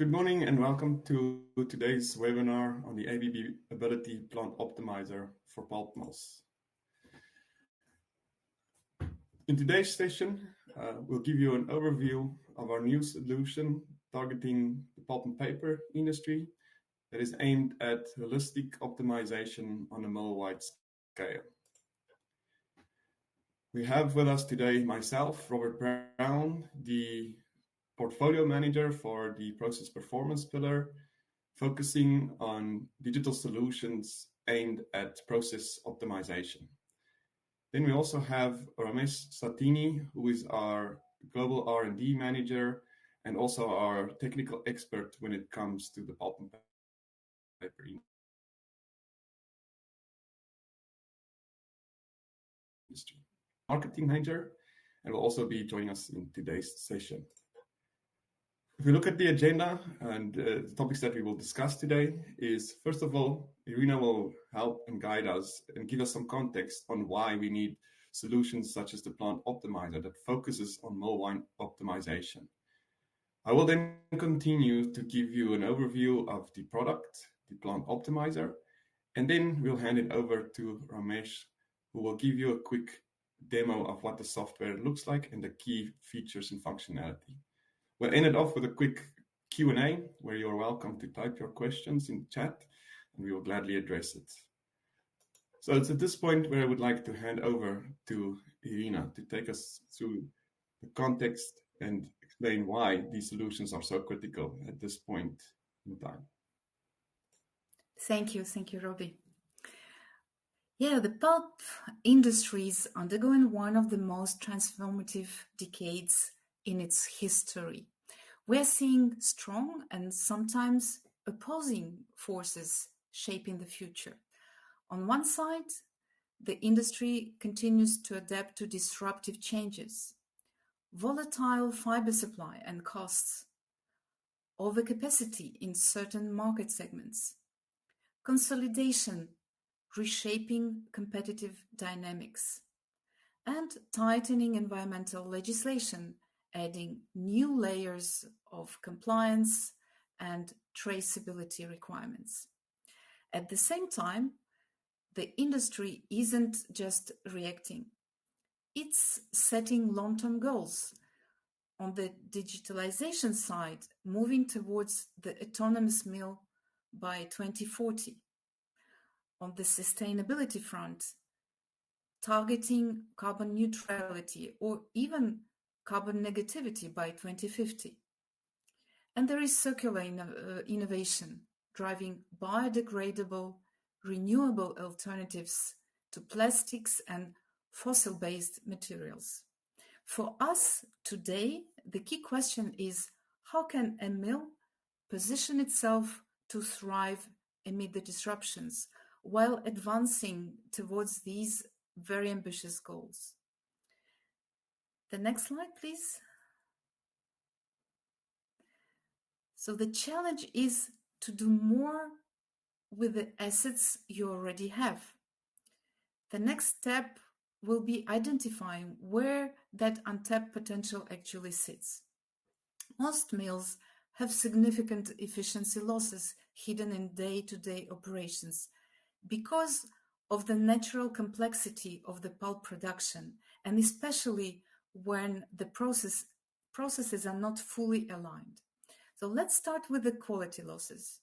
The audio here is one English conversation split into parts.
Good morning and welcome to today's webinar on the ABB Ability Plant Optimizer for pulp mills. In today's session, we'll give you an overview of our new solution targeting the pulp and paper industry that is aimed at holistic optimization on a mill-wide scale. We have with us today myself, Robert Brown, the portfolio manager for the process performance pillar, focusing on digital solutions aimed at process optimization. Then we also have Ramesh Satini, who is our global R&D manager and also our technical expert when it comes to the pulp and paper industry. Marketing manager, and will also be joining us in today's session. If we look at the agenda and the topics that we will discuss today is, first of all, Irina will help and guide us and give us some context on why we need solutions such as the Plant Optimizer that focuses on mill-wide optimization. I will then continue to give you an overview of the product, the Plant Optimizer, and then we'll hand it over to Ramesh, who will give you a quick demo of what the software looks like and the key features and functionality. We'll end it off with a quick Q&A where you're welcome to type your questions in chat and we will gladly address it. So it's at this point where I would like to hand over to Irina to take us through the context and explain why these solutions are so critical at this point in time. Thank you, Robbie. Yeah, the pulp industry is undergoing one of the most transformative decades in its history. We're seeing strong and sometimes opposing forces shaping the future. On one side, the industry continues to adapt to disruptive changes, volatile fiber supply and costs, overcapacity in certain market segments, consolidation reshaping competitive dynamics, and tightening environmental legislation, adding new layers of compliance and traceability requirements. At the same time, the industry isn't just reacting. It's setting long-term goals. On the digitalization side, moving towards the autonomous mill by 2040. On the sustainability front, targeting carbon neutrality or even carbon negativity by 2050. And there is circular innovation, driving biodegradable, renewable alternatives to plastics and fossil-based materials. For us today, the key question is, how can a mill position itself to thrive amid the disruptions while advancing towards these very ambitious goals? The next slide, please. So the challenge is to do more with the assets you already have. The next step will be identifying where that untapped potential actually sits. Most mills have significant efficiency losses hidden in day-to-day operations because of the natural complexity of the pulp production, and especially when the processes are not fully aligned. So let's start with the quality losses.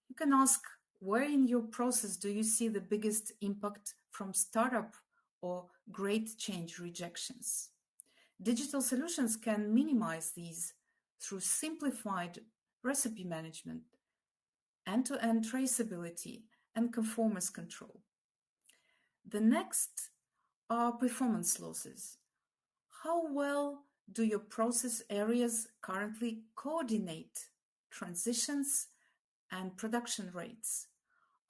You can ask, where in your process do you see the biggest impact from startup or great change rejections? Digital solutions can minimize these through simplified recipe management, end-to-end traceability, and conformance control. The next are performance losses. How well do your process areas currently coordinate transitions and production rates?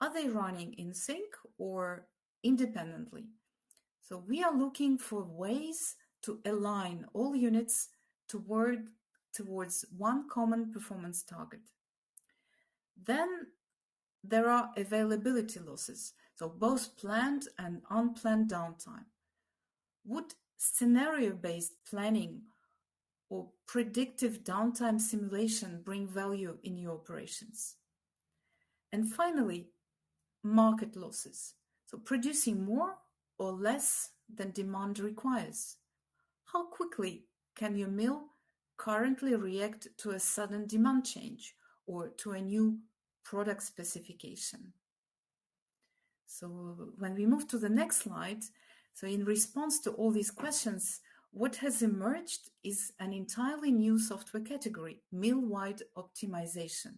Are they running in sync or independently? So we are looking for ways to align all units towards one common performance target. Then there are availability losses, so both planned and unplanned downtime. Would scenario-based planning or predictive downtime simulation bring value in your operations? And finally, market losses. So producing more or less than demand requires. How quickly can your mill currently react to a sudden demand change or to a new product specification? So when we move to the next slide, so in response to all these questions, what has emerged is an entirely new software category, mill-wide optimization.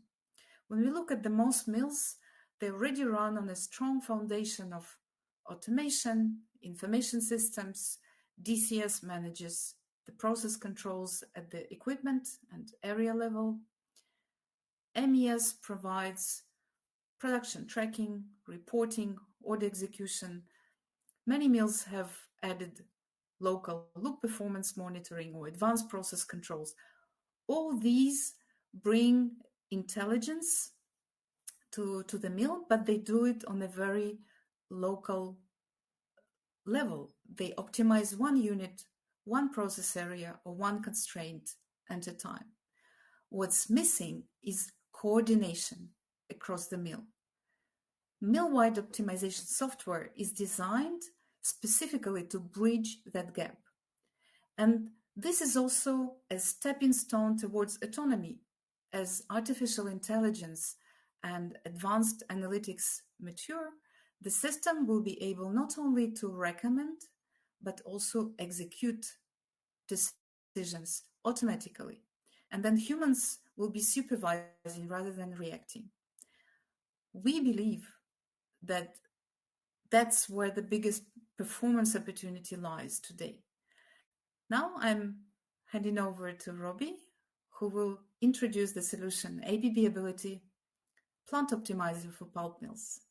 When we look at the most mills, they already run on a strong foundation of automation, information systems. DCS manages the process controls at the equipment and area level. MES provides production tracking, reporting, order execution. Many mills have added local loop performance monitoring or advanced process controls. All these bring intelligence to the mill, but they do it on a very local level. They optimize one unit, one process area, or one constraint at a time. What's missing is coordination across the mill. Mill-wide optimization software is designed specifically to bridge that gap. And this is also a stepping stone towards autonomy. As artificial intelligence and advanced analytics mature, the system will be able not only to recommend, but also execute decisions automatically. And then humans will be supervising rather than reacting. We believe that that's where the biggest performance opportunity lies today. Now I'm handing over to Robbie, who will introduce the solution ABB Ability Plant Optimizer for pulp mills.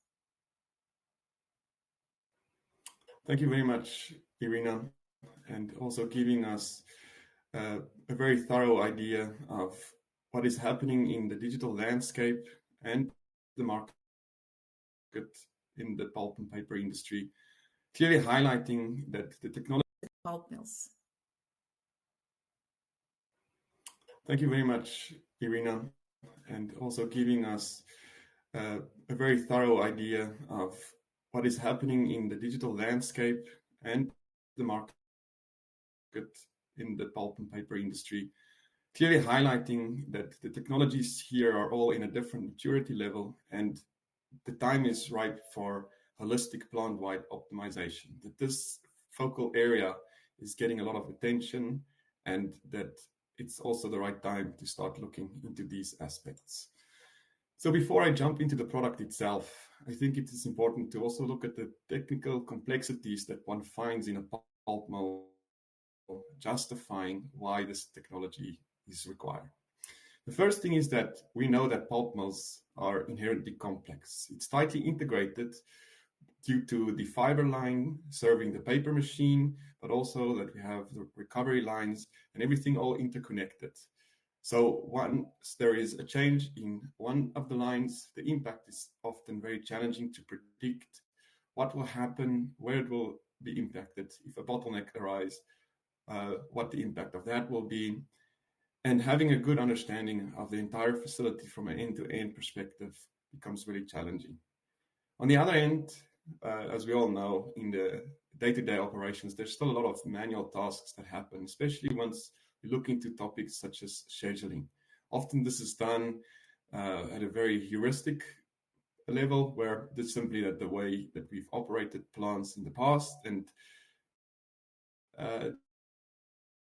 Thank you very much, Irina, and also giving us a very thorough idea of what is happening in the digital landscape and the market in the pulp and paper industry, clearly highlighting that the technology pulp mills. Thank you very much, Irina, and also giving us a very thorough idea of what is happening in the digital landscape and the market in the pulp and paper industry, clearly highlighting that the technologies here are all in a different maturity level, and the time is ripe for holistic plant-wide optimization. That this focal area is getting a lot of attention, and that it's also the right time to start looking into these aspects. So before I jump into the product itself, I think it is important to also look at the technical complexities that one finds in a pulp mill, justifying why this technology is required. The first thing is that we know that pulp mills are inherently complex. It's tightly integrated due to the fiber line serving the paper machine, but also that we have the recovery lines and everything all interconnected. So once there is a change in one of the lines, the impact is often very challenging to predict what will happen, where it will be impacted, if a bottleneck arises, what the impact of that will be. And having a good understanding of the entire facility from an end-to-end perspective becomes really challenging. On the other end, as we all know, in the day-to-day operations, there's still a lot of manual tasks that happen, especially once we look into topics such as scheduling. Often this is done at a very heuristic level, where it's simply that the way that we've operated plants in the past, and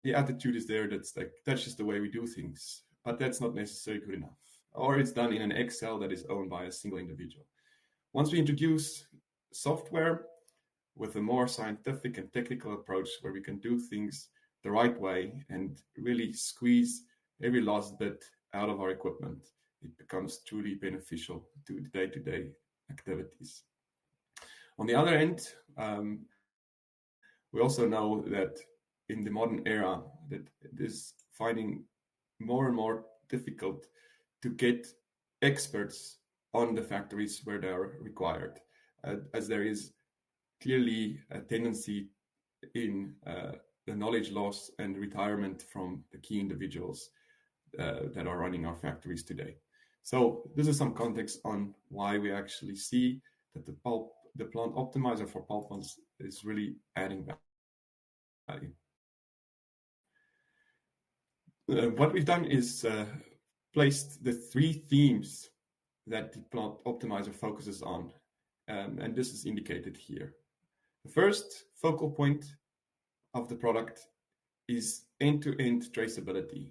the attitude is there that's like, that's just the way we do things, but that's not necessarily good enough. Or it's done in an Excel that is owned by a single individual. Once we introduce software with a more scientific and technical approach, where we can do things the right way and really squeeze every last bit out of our equipment, it becomes truly beneficial to the day-to-day activities. On the other end, we also know that in the modern era, that it is finding more and more difficult to get experts on the factories where they are required, as there is clearly a tendency in the knowledge loss and retirement from the key individuals that are running our factories today. So this is some context on why we actually see that the plant optimizer for pulp mills is really adding value. What we've done is placed the 3 themes that the plant optimizer focuses on, and this is indicated here. The first focal point of the product is end-to-end traceability,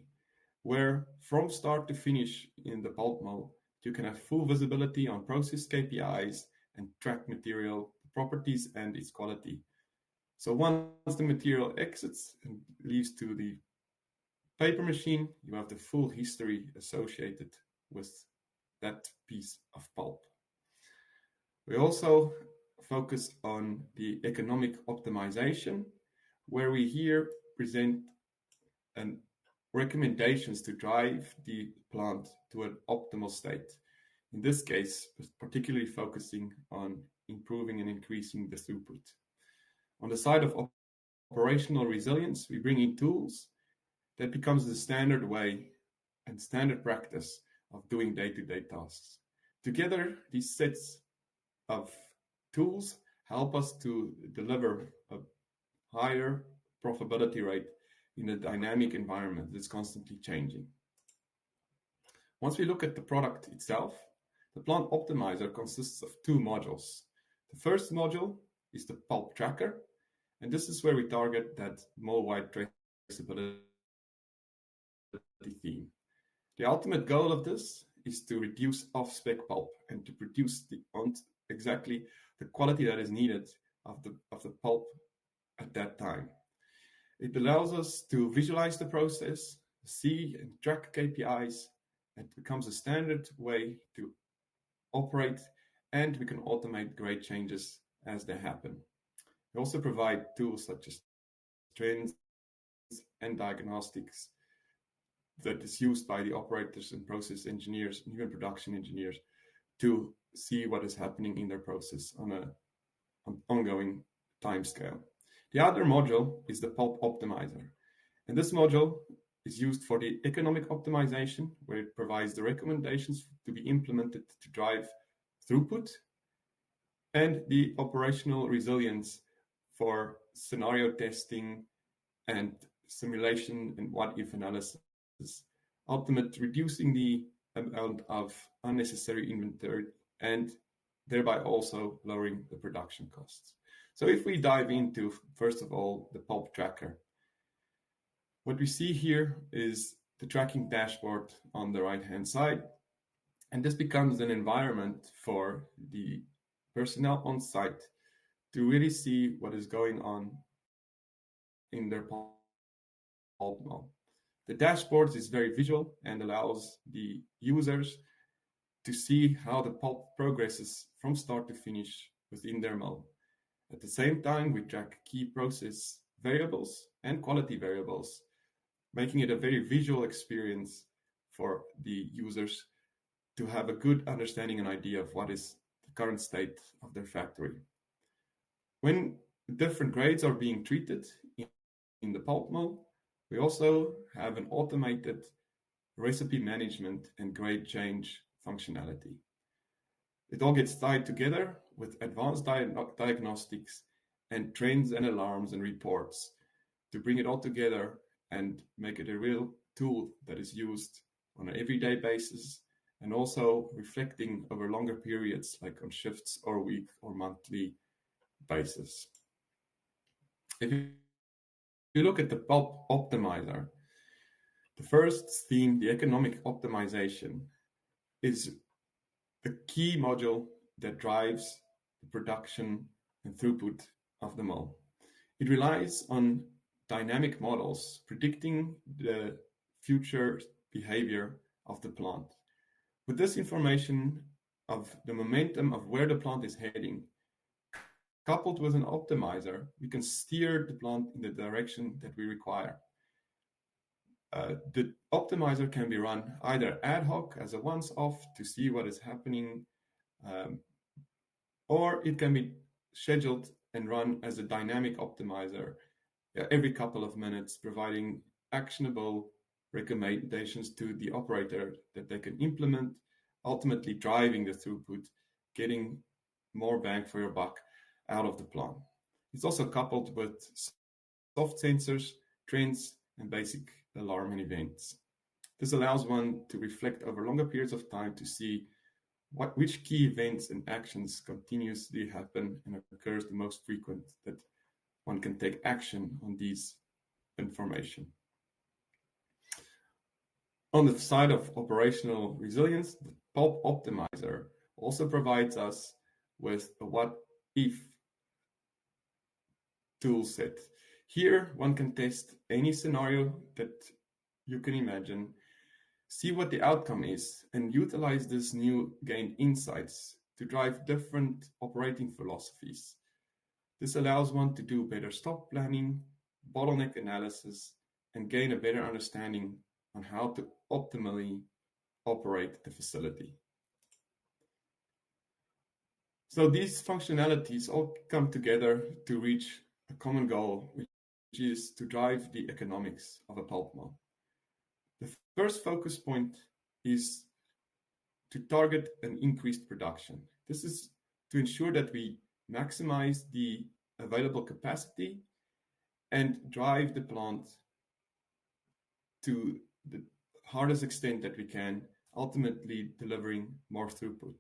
where from start to finish in the pulp mill, you can have full visibility on process KPIs and track material properties and its quality. So once the material exits and leaves to the paper machine, you have the full history associated with that piece of pulp. We also focus on the economic optimization, where we here present recommendations to drive the plant to an optimal state. In this case, particularly focusing on improving and increasing the throughput. On the side of operational resilience, we bring in tools that becomes the standard way and standard practice of doing day-to-day tasks. Together, these sets of tools help us to deliver a higher profitability rate in a dynamic environment that's constantly changing. Once we look at the product itself, the plant optimizer consists of 2 modules. The first module is the pulp tracker, and this is where we target that mill-wide traceability theme. The ultimate goal of this is to reduce off-spec pulp and to produce exactly the quality that is needed of the pulp at that time. It allows us to visualize the process, see and track KPIs, and it becomes a standard way to operate, and we can automate grade changes as they happen. We also provide tools such as trends and diagnostics that is used by the operators and process engineers and even production engineers to see what is happening in their process on an ongoing timescale. The other module is the pulp optimizer, and this module is used for the economic optimization, where it provides the recommendations to be implemented to drive throughput, and the operational resilience for scenario testing and simulation and what-if analysis, ultimately reducing the amount of unnecessary inventory and thereby also lowering the production costs. So if we dive into, first of all, the pulp tracker, what we see here is the tracking dashboard on the right-hand side, and this becomes an environment for the personnel on site to really see what is going on in their pulp mill. The dashboard is very visual and allows the users to see how the pulp progresses from start to finish within their mill. At the same time, we track key process variables and quality variables, making it a very visual experience for the users to have a good understanding and idea of what is the current state of their factory. When different grades are being treated in the pulp mill, we also have an automated recipe management and grade change functionality. It all gets tied together with advanced diagnostics and trends and alarms and reports to bring it all together and make it a real tool that is used on an everyday basis and also reflecting over longer periods, like on shifts or week or monthly basis. If you look at the pulp optimizer, the first theme, the economic optimization, is the key module that drives the production and throughput of the mill. It relies on dynamic models predicting the future behavior of the plant. With this information of the momentum of where the plant is heading, coupled with an optimizer, we can steer the plant in the direction that we require. The optimizer can be run either ad hoc as a once-off to see what is happening, or it can be scheduled and run as a dynamic optimizer every couple of minutes, providing actionable recommendations to the operator that they can implement, ultimately driving the throughput, getting more bang for your buck out of the plant. It's also coupled with soft sensors, trends, and basic alarm and events. This allows one to reflect over longer periods of time to see which key events and actions continuously happen and occurs the most frequent, that one can take action on these information. On the side of operational resilience, the Pulp Optimizer also provides us with a what-if tool set. Here, one can test any scenario that you can imagine, see what the outcome is, and utilize this new gained insights to drive different operating philosophies. This allows one to do better stop planning, bottleneck analysis, and gain a better understanding on how to optimally operate the facility. So these functionalities all come together to reach a common goal, which is to drive the economics of a pulp mill. The first focus point is to target an increased production. This is to ensure that we maximize the available capacity and drive the plant to the hardest extent that we can, ultimately delivering more throughput.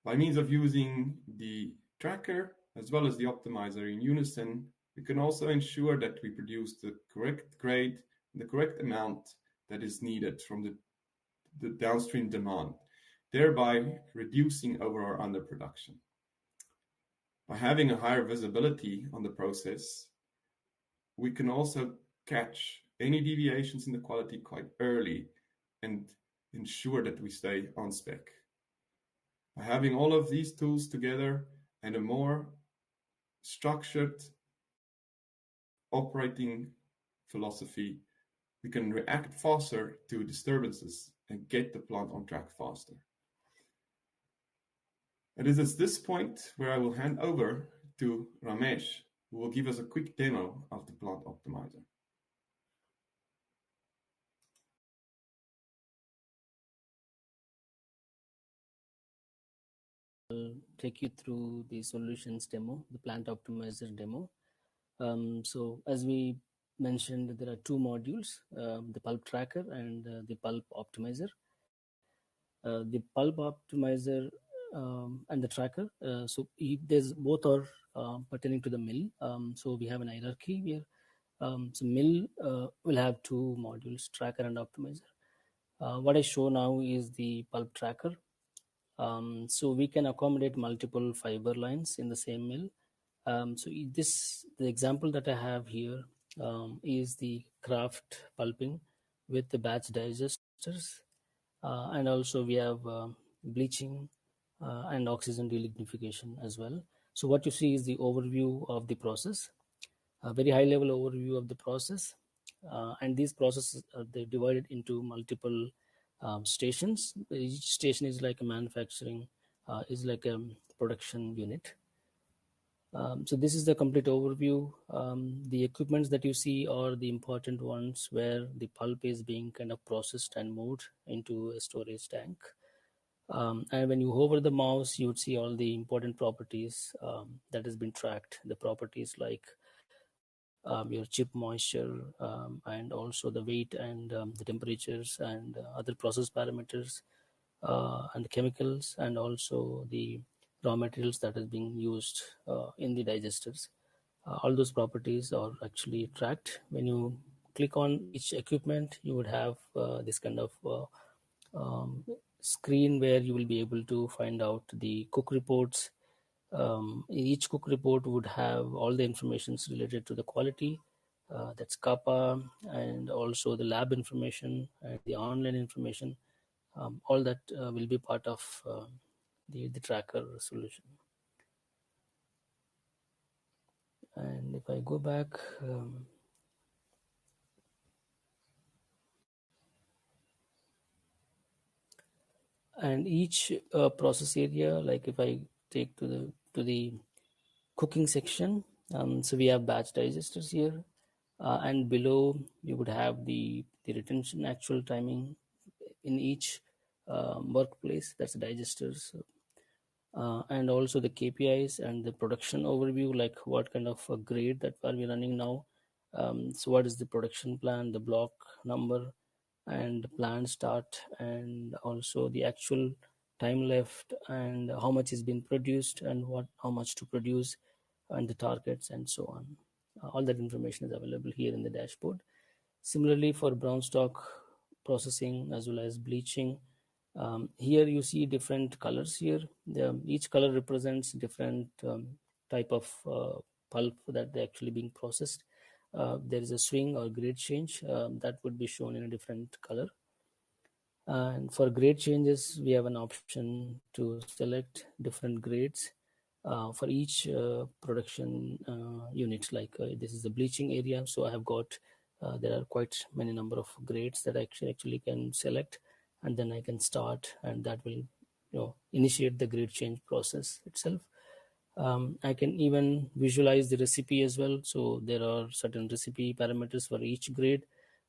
By means of using the tracker as well as the optimizer in unison, we can also ensure that we produce the correct grade, the correct amount that is needed from the downstream demand, thereby reducing over our underproduction. By having a higher visibility on the process, we can also catch any deviations in the quality quite early and ensure that we stay on spec. By having all of these tools together and a more structured operating philosophy, we can react faster to disturbances and get the plant on track faster. It is at this point where I will hand over to Ramesh, who will give us a quick demo of the Plant Optimizer. I'll take you through the solutions demo, the Plant Optimizer demo. So as we mentioned, there are two modules, the Pulp Tracker and the Pulp Optimizer. The Pulp Optimizer and the Tracker, there's both are pertaining to the mill. So we have an hierarchy here. So mill will have two modules, Tracker and Optimizer. What I show now is the Pulp Tracker. So we can accommodate multiple fiber lines in the same mill. The example that I have here is the kraft pulping with the batch digesters, and also we have bleaching and oxygen delignification as well. So what you see is the overview of the process, a very high level overview of the process, and these processes they're divided into multiple stations. Each station is like a manufacturing, is like a production unit. So this is the complete overview. The equipments that you see are the important ones where the pulp is being kind of processed and moved into a storage tank. And when you hover the mouse, you would see all the important properties that has been tracked. The properties like your chip moisture, and also the weight and the temperatures and other process parameters, and the chemicals, and also the raw materials that is being used in the digesters. All those properties are actually tracked. When you click on each equipment, you would have this kind of screen where you will be able to find out the cook reports. Each cook report would have all the information related to the quality, that's kappa, and also the lab information and the online information. All that will be part of the tracker solution. And if I go back, and each process area, like if I take to the cooking section, So we have batch digesters here, and below you would have the retention actual timing in each workplace. That's the digesters. And also the KPIs and the production overview, like what kind of a grade that are we running now. So what is the production plan, the block number, and the plan start, and also the actual time left, and how much is being produced, and how much to produce, and the targets, and so on. All that information is available here in the dashboard. Similarly, for brown stock processing as well as bleaching, here you see different colors here. Each color represents different type of pulp that they actually being processed. There is a swing or grade change that would be shown in a different color. And for grade changes, we have an option to select different grades for each production unit. Like this is the bleaching area, so I have got there are quite many number of grades that I actually can select, and then I can start, and that will initiate the grade change process itself. I can even visualize the recipe as well. So there are certain recipe parameters for each grade.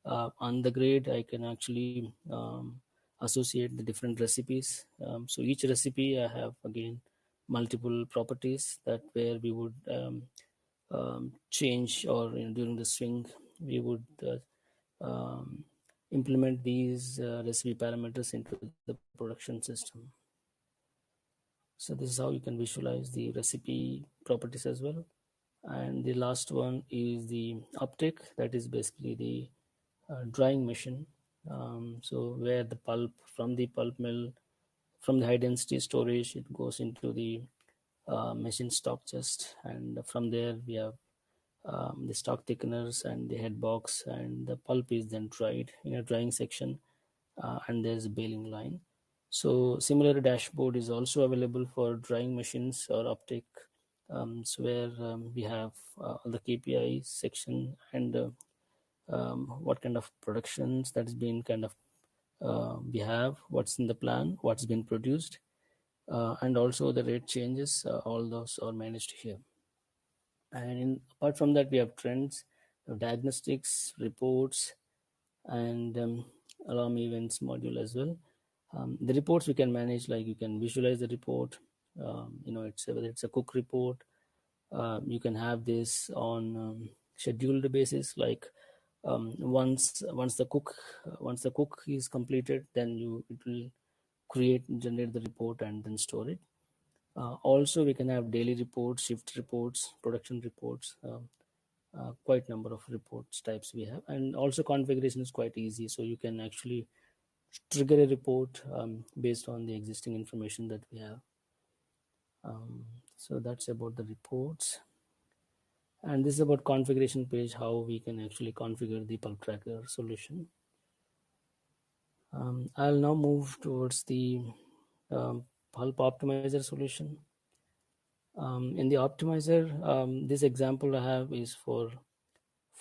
On the grade, I can actually associate the different recipes. So each recipe, I have again multiple properties that where we would change, or during the swing we would implement these recipe parameters into the production system. So this is how you can visualize the recipe properties as well. And the last one is the uptake, that is basically the drying machine. So where the pulp from the pulp mill, from the high density storage, it goes into the machine stock chest, and from there we have the stock thickeners and the head box, and the pulp is then dried in a drying section, and there's a baling line. So similar dashboard is also available for drying machines or uptake, so where we have the KPI section, and what kind of productions that is being kind of we have, what's in the plan, what's been produced, and also the rate changes. All those are managed here. And apart from that, we have trends, diagnostics, reports, and alarm events module as well. The reports we can manage, like you can visualize the report. It's whether it's a cook report. You can have this on scheduled basis, like once the cook is completed, then it will generate the report and then store it. Also, we can have daily reports, shift reports, production reports. Quite number of reports types we have, and also configuration is quite easy. So you can actually trigger a report based on the existing information that we have. So that's about the reports. And this is about configuration page, how we can actually configure the Pulp Tracker solution. I'll now move towards the Pulp Optimizer solution. In the optimizer, this example I have is for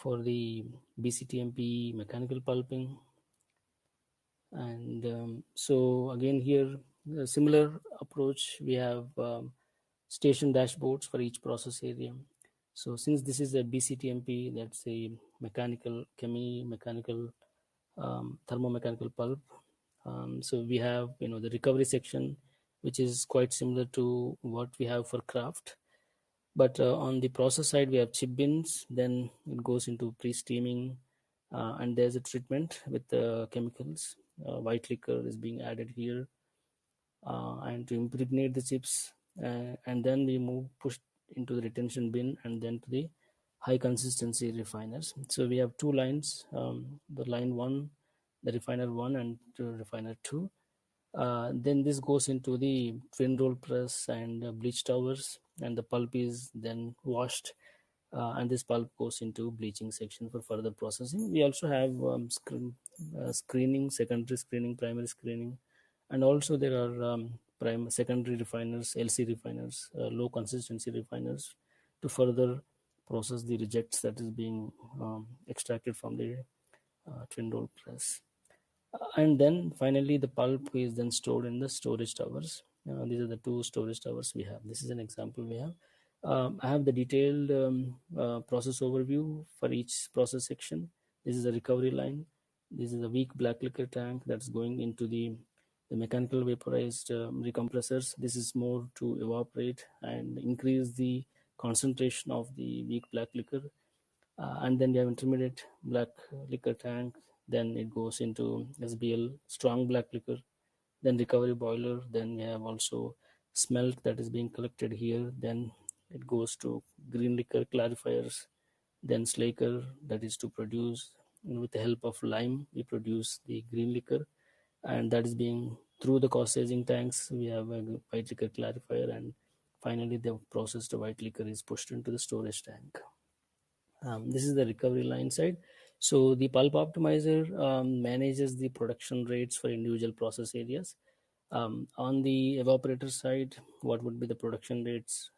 the BCTMP mechanical pulping. And so again here, a similar approach, we have station dashboards for each process area. So since this is a BCTMP, that's a mechanical, mechanical, thermomechanical pulp. So we have, the recovery section, which is quite similar to what we have for craft. But on the process side, we have chip bins, then it goes into pre-steaming, and there's a treatment with the chemicals. White liquor is being added here, and to impregnate the chips, and then we push into the retention bin, and then to the high consistency refiners. So we have two lines, the line 1, the refiner 1, and refiner 2. Then this goes into the twin roll press and bleach towers, and the pulp is then washed, and this pulp goes into bleaching section for further processing. We also have screening, secondary screening, primary screening, and also there are secondary refiners, LC refiners, low consistency refiners, to further process the rejects that is being extracted from the twin roll press. And then finally the pulp is then stored in the storage towers. These are the two storage towers we have. This is an example we have. I have the detailed process overview for each process section. This is a recovery line. This is a weak black liquor tank that's going into the mechanical vaporized recompressors. This is more to evaporate and increase the concentration of the weak black liquor. And then we have intermediate black liquor tank. Then it goes into SBL, strong black liquor, then recovery boiler. Then we have also smelt that is being collected here. Then it goes to green liquor clarifiers, then slaker, that is to produce, with the help of lime we produce the green liquor, and that is being through the cost aging tanks. We have a white liquor clarifier, and finally the processed white liquor is pushed into the storage tank. This is the recovery line side. So the pulp optimizer manages the production rates for individual process areas. On the evaporator side, what would be the production rates?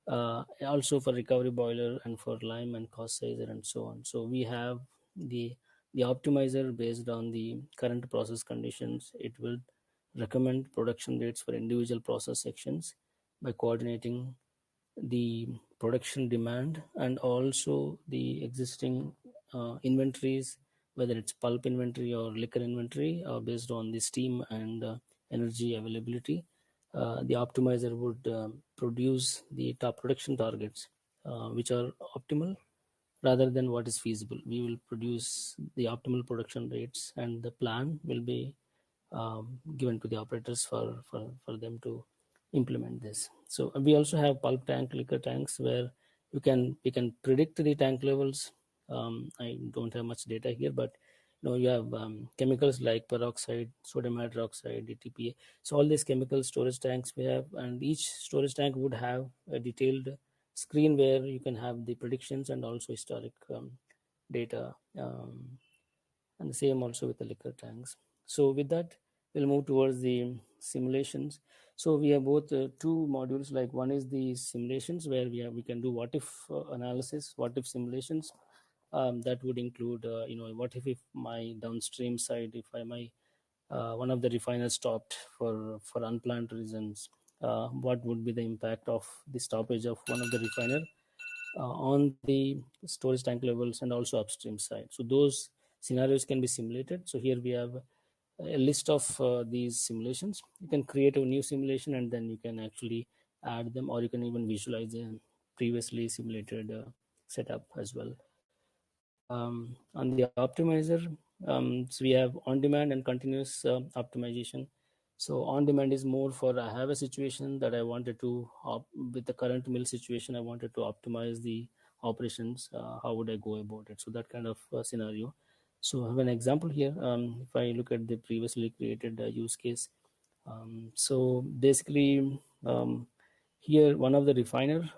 Also for recovery boiler and for lime and cost sizer and so on. So we have the optimizer based on the current process conditions. It will recommend production rates for individual process sections by coordinating the production demand and also the existing inventories, whether it's pulp inventory or liquor inventory, or based on the steam and energy availability. The optimizer would produce the top production targets, which are optimal rather than what is feasible. We will produce the optimal production rates, and the plan will be given to the operators for them to implement this. So we also have pulp tank, liquor tanks, where we can predict the tank levels. I don't have much data here, but you have chemicals like peroxide, sodium hydroxide, DTPA. So all these chemical storage tanks we have, and each storage tank would have a detailed screen where you can have the predictions and also historic data, and the same also with the liquor tanks. So with that, we'll move towards the simulations. So we have both two modules. Like one is the simulations where we can do what if analysis, what if simulations. That would include what if my downstream side, if my one of the refiners stopped for unplanned reasons, what would be the impact of the stoppage of one of the refiner on the storage tank levels and also upstream side. So those scenarios can be simulated. So here we have a list of these simulations. You can create a new simulation and then you can actually add them, or you can even visualize a previously simulated setup as well. On the optimizer, so we have on-demand and continuous optimization. So on-demand is more for, I have a situation that I wanted to, with the current mill situation, I wanted to optimize the operations. How would I go about it? So that kind of scenario. So I have an example here. If I look at the previously created use case, so basically here one of the refiner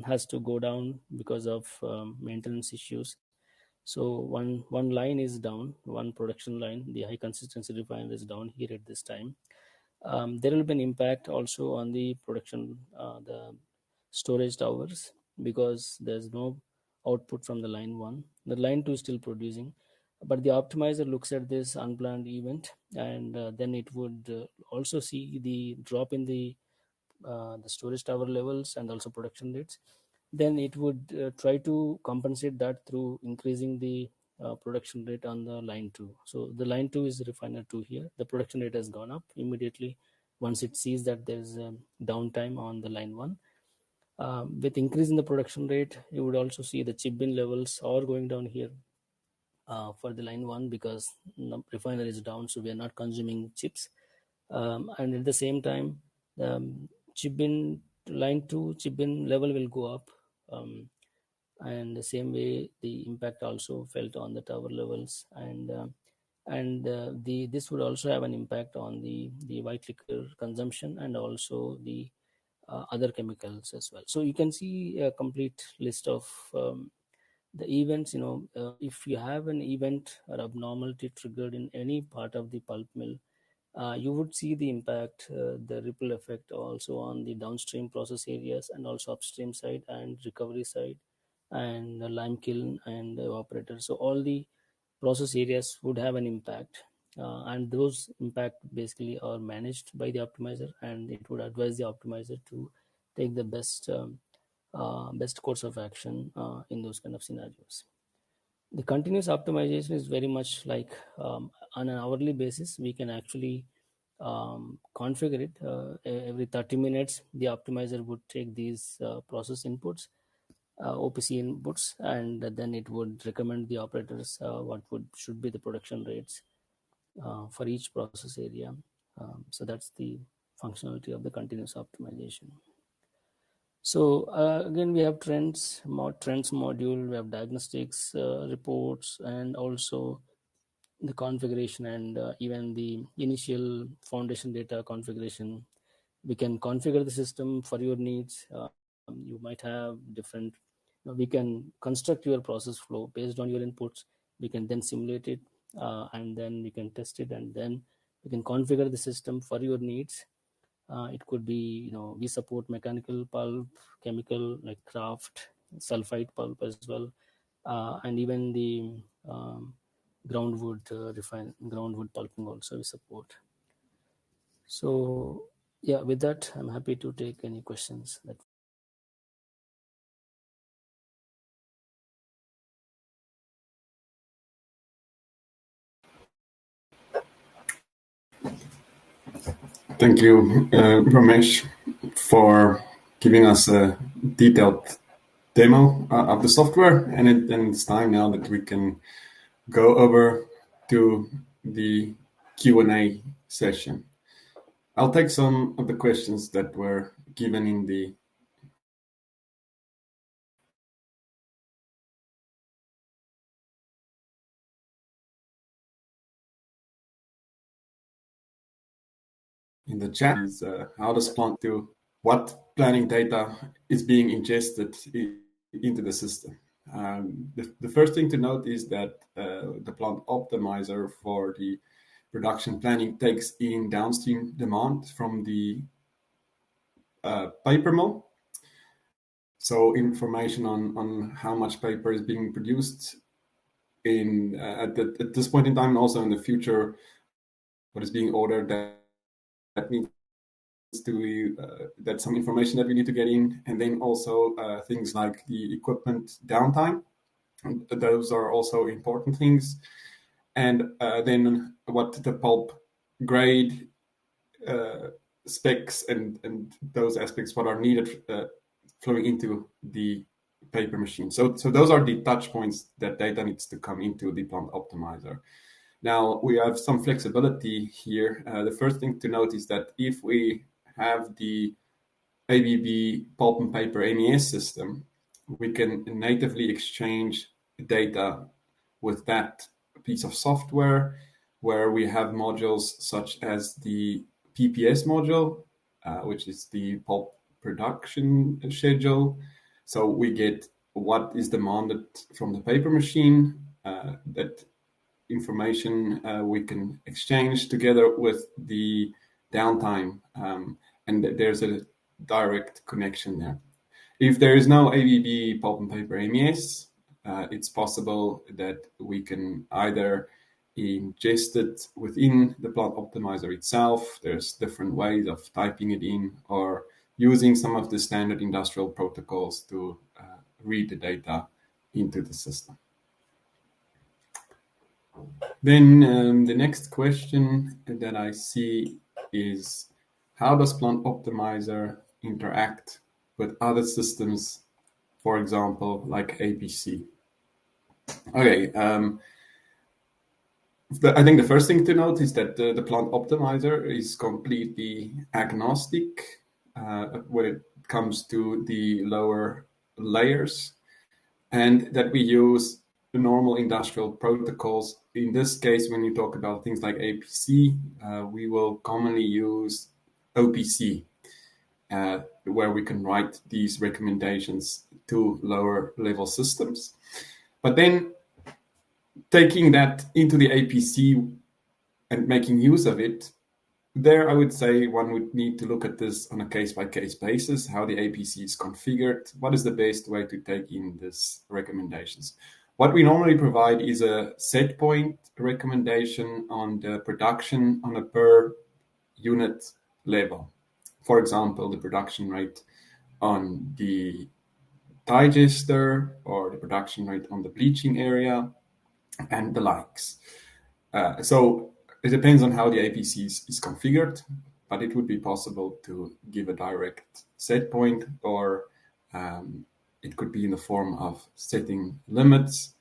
has to go down because of maintenance issues. So one line is down, one production line, the high consistency refiner is down here at this time. There will be an impact also on the production, the storage towers, because there's no output from the line 1. The line 2 is still producing, but the optimizer looks at this unplanned event, and then it would also see the drop in the storage tower levels and also production rates. Then it would try to compensate that through increasing the production rate on the line 2. So the line 2 is refiner 2 here. The production rate has gone up immediately once it sees that there's downtime on the line 1. With increase in the production rate, you would also see the chip bin levels are going down here for the line 1, because the refiner is down, so we are not consuming chips. And at the same time, chip bin line 2 chip bin level will go up, and the same way the impact also felt on the tower levels, and this would also have an impact on the white liquor consumption and also the other chemicals as well. So you can see a complete list of the events. If you have an event or abnormality triggered in any part of the pulp mill, you would see the impact, the ripple effect also on the downstream process areas and also upstream side and recovery side and the lime kiln and the evaporator. So all the process areas would have an impact, and those impact basically are managed by the optimizer, and it would advise the optimizer to take the best best course of action in those kind of scenarios. The continuous optimization is very much like on an hourly basis, we can actually configure it. Every 30 minutes, the optimizer would take these process inputs, OPC inputs, and then it would recommend the operators what should be the production rates for each process area. So that's the functionality of the continuous optimization. So again, we have trends module, we have diagnostics reports, and also the configuration and even the initial foundation data configuration. We can configure the system for your needs. You might have different, we can construct your process flow based on your inputs. We can then simulate it, and then we can test it, and then we can configure the system for your needs. It could be, we support mechanical pulp, chemical like kraft, sulfite pulp as well, and even the groundwood groundwood pulping also we support. So yeah, with that, I'm happy to take any questions that. Thank you, Ramesh, for giving us a detailed demo of the software. And it's time now that we can go over to the Q&A session. I'll take some of the questions that were given in the chat. Is how does plant do what planning data is being ingested into the system? The first thing to note is that the plant optimizer for the production planning takes in downstream demand from the paper mill. So information on how much paper is being produced at this point in time, and also in the future, what is being ordered, that needs to that's some information that we need to get in, and then also things like the equipment downtime. Those are also important things, and then what the pulp grade specs and those aspects, what are needed flowing into the paper machine. So those are the touch points that data needs to come into the plant optimizer. Now we have some flexibility here. The first thing to note is that if we have the ABB Pulp and Paper MES system, we can natively exchange data with that piece of software, where we have modules such as the PPS module, which is the pulp production schedule. So we get what is demanded from the paper machine. That information we can exchange together with the downtime, and there's a direct connection there. If there is no ABB Pulp and Paper MES, it's possible that we can either ingest it within the plant optimizer itself. There's different ways of typing it in, or using some of the standard industrial protocols to read the data into the system. Then the next question that I see is, how does Plant Optimizer interact with other systems, for example, like APC? Okay, I think the first thing to note is that the Plant Optimizer is completely agnostic when it comes to the lower layers, and that we use the normal industrial protocols. In this case, when you talk about things like APC, we will commonly use OPC, where we can write these recommendations to lower level systems. But then taking that into the APC and making use of it, there I would say one would need to look at this on a case-by-case basis, how the APC is configured, what is the best way to take in these recommendations. What we normally provide is a set point recommendation on the production on a per unit level. For example, the production rate on the digester or the production rate on the bleaching area and the likes. So it depends on how the APC is configured, but it would be possible to give a direct set point, or it could be in the form of setting limits.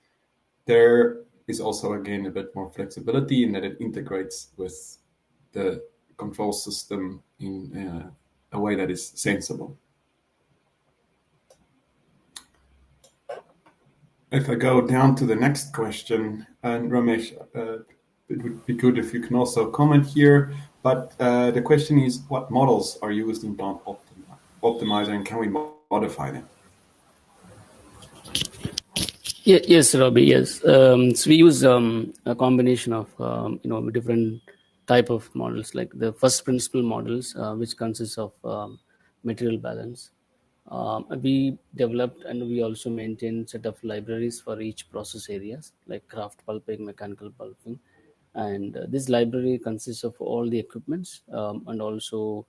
There is also, again, a bit more flexibility in that it integrates with the control system in a way that is sensible. If I go down to the next question, and Ramesh, it would be good if you can also comment here, but the question is, what models are used in Plant Optimizer, and can we modify them? Yes, Robbie. Yes, so we use a combination of different type of models, like the first principle models, which consists of material balance. We developed and we also maintain set of libraries for each process areas, like craft pulping, mechanical pulping, and this library consists of all the equipments, and also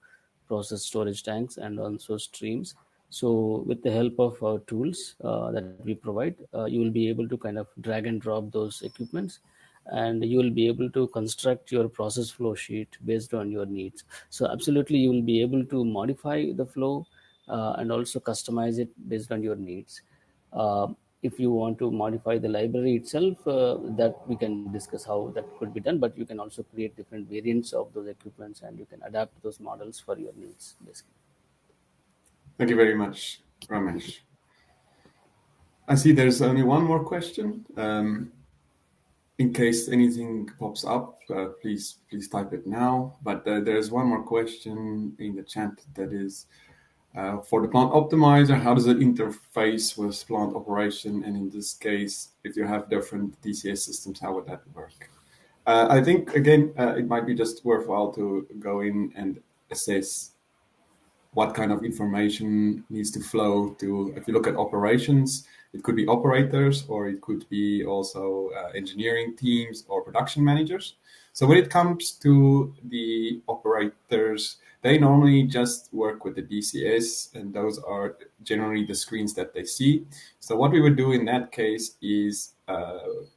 process storage tanks and also streams. So with the help of our tools that we provide, you will be able to kind of drag and drop those equipments, and you will be able to construct your process flow sheet based on your needs. So absolutely, you will be able to modify the flow and also customize it based on your needs. If you want to modify the library itself, that we can discuss how that could be done, but you can also create different variants of those equipments and you can adapt those models for your needs, basically. Thank you very much, Ramesh. I see there's only one more question. In case anything pops up, please type it now. But there's one more question in the chat that is, for the Plant Optimizer, how does it interface with plant operation? And in this case, if you have different DCS systems, how would that work? I think, again, it might be just worthwhile to go in and assess what kind of information needs to flow to, if you look at operations, it could be operators, or it could be also engineering teams or production managers. So when it comes to the operators, they normally just work with the DCS, and those are generally the screens that they see. So what we would do in that case is,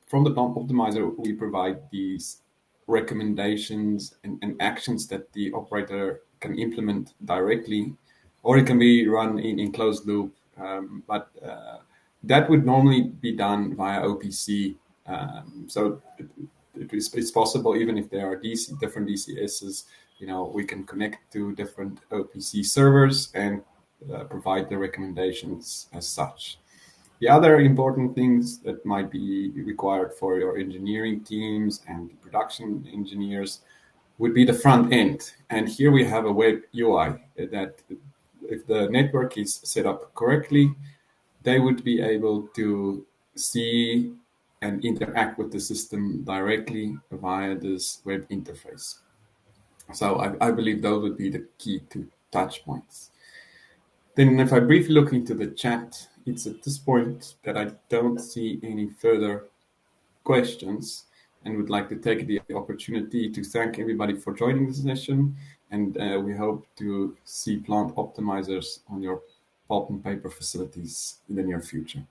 from the Plant Optimizer, we provide these recommendations and actions that the operator can implement directly, or it can be run in closed loop. But that would normally be done via OPC. So it's possible, even if there are different DCSs, we can connect to different OPC servers and provide the recommendations as such. The other important things that might be required for your engineering teams and production engineers would be the front end. And here we have a web UI that, if the network is set up correctly, they would be able to see and interact with the system directly via this web interface. So I believe those would be the key two touch points. Then if I briefly look into the chat, it's at this point that I don't see any further questions, and would like to take the opportunity to thank everybody for joining this session. And we hope to see plant optimizers on your pulp and paper facilities in the near future.